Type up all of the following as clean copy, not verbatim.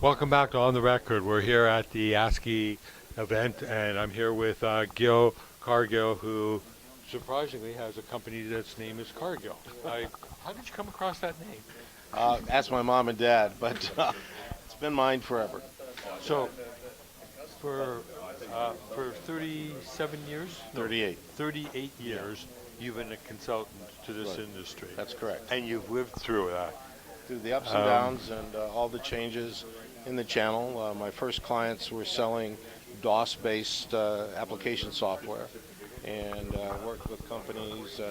Welcome back to On the Record. We're here at the ASCII event, and I'm here with Gil Cargill, who surprisingly has a company that's name is Cargill. How did you come across that name? Ask my mom and dad, but it's been mine forever. So, for 37 years, no, 38. 38 years, you've been a consultant to this Right. industry, That's correct. and you've lived through that. Through the ups and downs and all the changes in the channel, my first clients were selling DOS-based application software, and worked with companies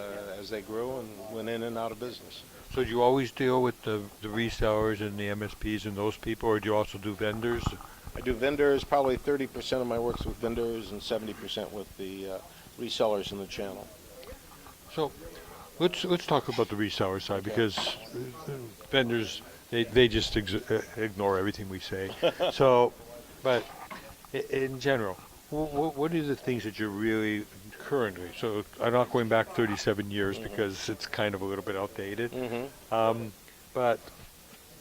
as they grew and went in and out of business. So do you always deal with the resellers and the MSPs and those people, or do you also do vendors? I do vendors. Probably 30% of my work's with vendors and 70% with the resellers in the channel. So let's talk about the reseller side, because vendors they just ignore everything we say. So, but in general, what are the things that you're really currently? So I'm not going back 37 years because it's kind of a little bit outdated. But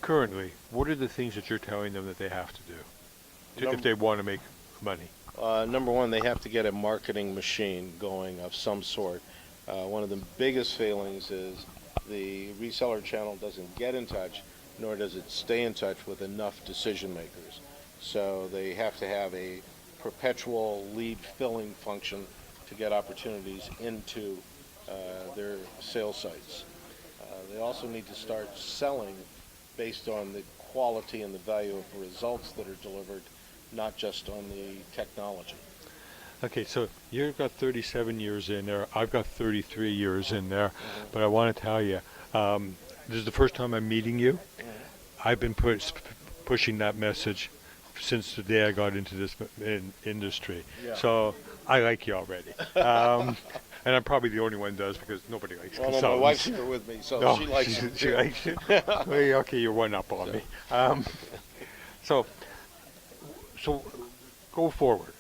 currently, what are the things that you're telling them that they have to do if they want to make money? Number one, they have to get a marketing machine going of some sort. One of the biggest failings is the reseller channel doesn't get in touch, nor does it stay in touch with enough decision makers. So they have to have a perpetual lead filling function to get opportunities into their sales sites. They also need to start selling based on the quality and the value of results that are delivered, not just on the technology. Okay, so you've got 37 years in there. I've got 33 years in there. But I want to tell you, this is the first time I'm meeting you. I've been pushing that message since the day I got into this industry. Yeah. So I like you already. And I'm probably the only one who does, because nobody likes Well, no, consultants. my wife's here with me, so No, she likes it she too. likes it. Well, okay, you're one up on me. So go forward.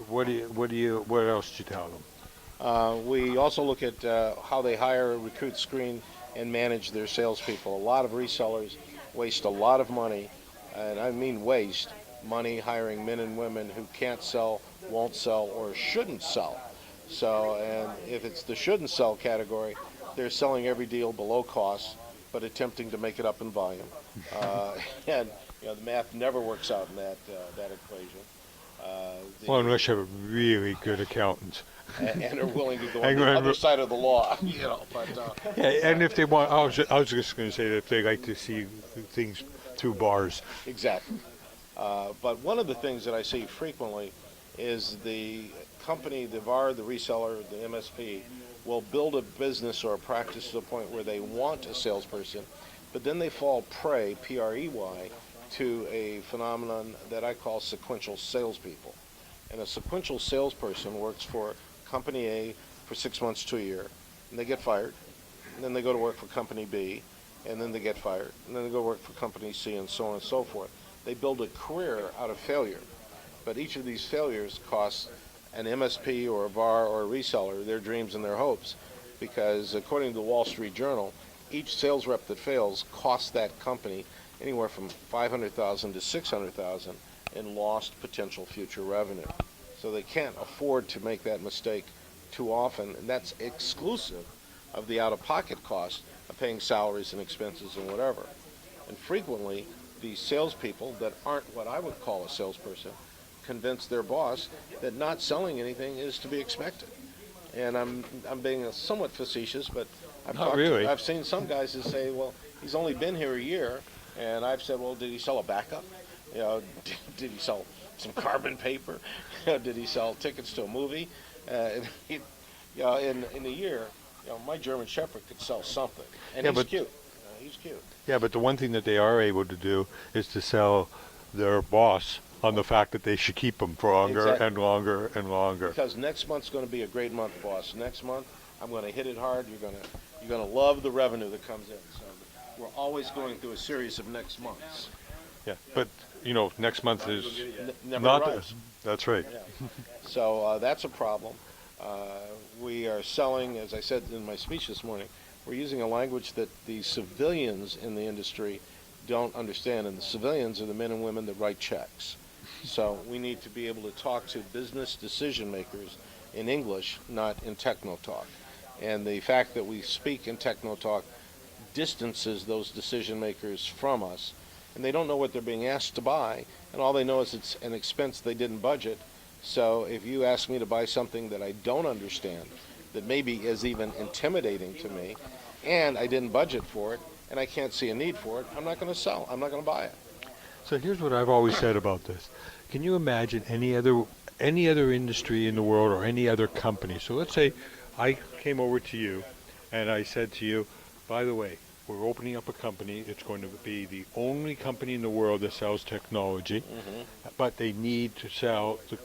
What else did you tell them? We also look at how they hire, recruit, screen, and manage their salespeople. A lot of resellers waste a lot of money, and I mean waste money hiring men and women who can't sell, won't sell, or shouldn't sell. So, and if it's the shouldn't sell category, they're selling every deal below cost, but attempting to make it up in volume. And the math never works out in that equation. Well, unless you have a really good accountant. And are willing to go on the other side of the law, But yeah, and if they want, I was just going to say that if they like to see things through bars. exactly. But one of the things that I see frequently is the company, the VAR, the reseller, the MSP, will build a business or a practice to the point where they want a salesperson, but then they fall prey, P-R-E-Y, to a phenomenon that I call sequential salespeople. And a sequential salesperson works for company A for 6 months to a year, and they get fired, and then they go to work for company B, and then they get fired, and then they go work for company C, and so on and so forth. They build a career out of failure, but each of these failures costs an MSP or a VAR or a reseller their dreams and their hopes, because according to the Wall Street Journal, each sales rep that fails costs that company anywhere from $500,000 to $600,000 in lost potential future revenue. So they can't afford to make that mistake too often, and that's exclusive of the out-of-pocket cost of paying salaries and expenses and whatever. And frequently, these salespeople that aren't what I would call a salesperson convince their boss that not selling anything is to be expected. And I'm being somewhat facetious, but I've seen some guys that say, well, he's only been here a year, and I've said, well, did he sell a backup? Did he sell some carbon paper? Did he sell tickets to a movie? In a year, my German Shepherd could sell something, and he's cute. He's cute. Yeah, but the one thing that they are able to do is to sell their boss on the fact that they should keep them for longer and longer and longer. Because next month's going to be a great month, boss. Next month, I'm going to hit it hard. You're going to love the revenue that comes in. So we're always going through a series of next months. Yeah, but next month is Never not. arrives. That's right. Yeah. So that's a problem. We are selling, as I said in my speech this morning, we're using a language that the civilians in the industry don't understand, and the civilians are the men and women that write checks. So we need to be able to talk to business decision makers in English, not in techno talk. And the fact that we speak in techno talk distances those decision makers from us, and they don't know what they're being asked to buy, and all they know is it's an expense they didn't budget. So if you ask me to buy something that I don't understand, that maybe is even intimidating to me, and I didn't budget for it, and I can't see a need for it, I'm not going to sell. I'm not going to buy it. So here's what I've always said about this. Can you imagine any other industry in the world or any other company? So let's say I came over to you and I said to you, by the way, we're opening up a company. It's going to be the only company in the world that sells technology, but they need to sell the